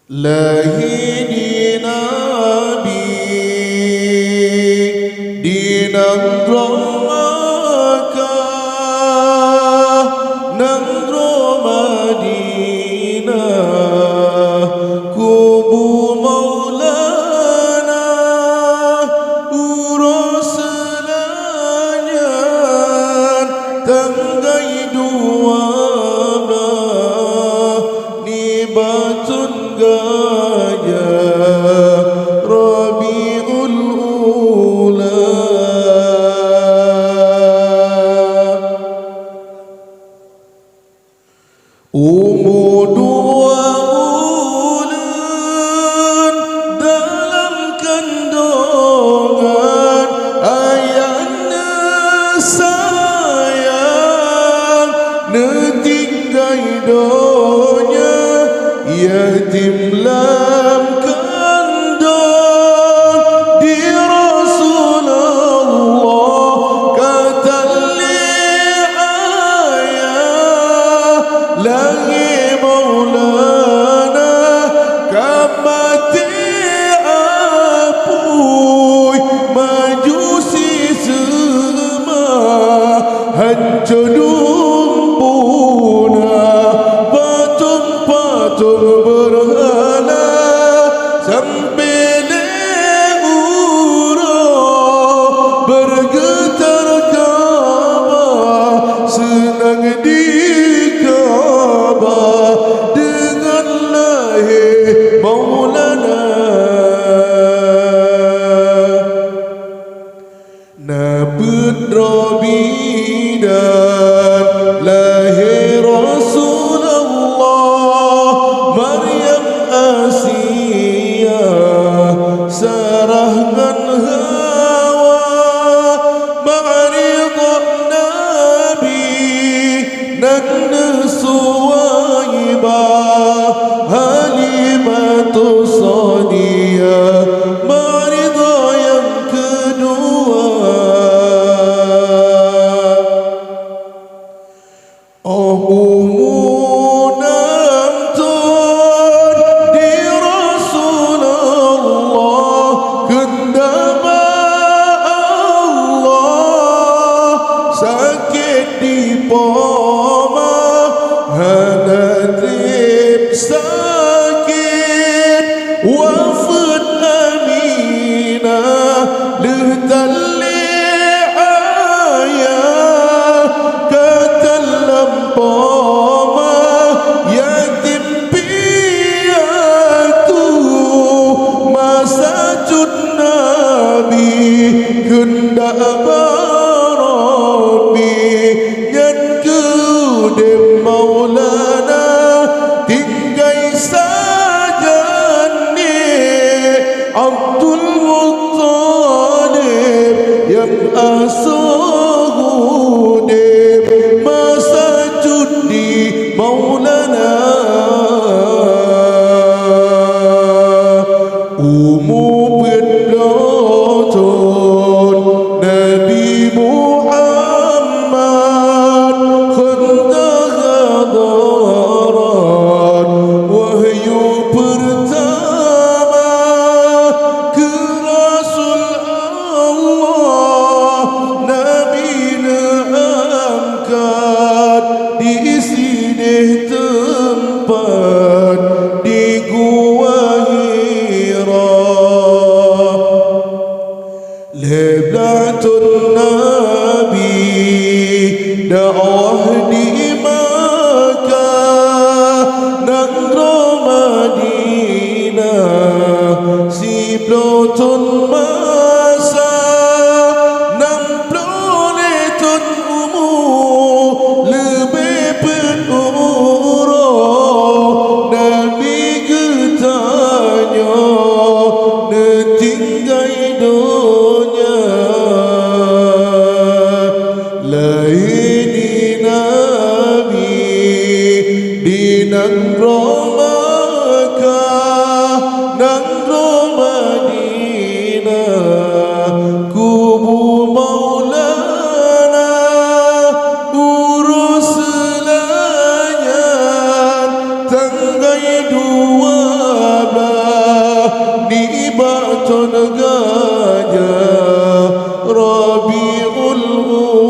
Lahi Nabi di negara Makkah, negara Madinah, kubu Maulana urus selanyan tanggai dua belah ni batun gaya Rabiul Ula. Umur 2 bulan dalam kandungan ayahnya sayang netinggai donya yatim lam kandung di Rasulullah kata li ayah lagi Maulana kamati apui majusi semua hancur dumpuna patung berhala sampai leura bergetar Ka'bah senang di Ka'bah dengan lahir Maulana. Nabut Rabi dan lahir Rasulullah Maryam Asia Sarah dan Hawa Ma'ridah Nabi dan Suwaibah Halimatu Sadiya Ma'ridah yang kedua. Sakit wafat Aminah lehtalli ayah kata lampama yatim piatu masa jud Nabi kendak barabi nyan kudem Maulana tinggai saja ni Abdul Muttalib yang asuhudib masa judi Maulana. Umur berdatun Nabi Muhammad khendak hadarat wahyu pertama ke Rasul Allah غاية ربيع الأول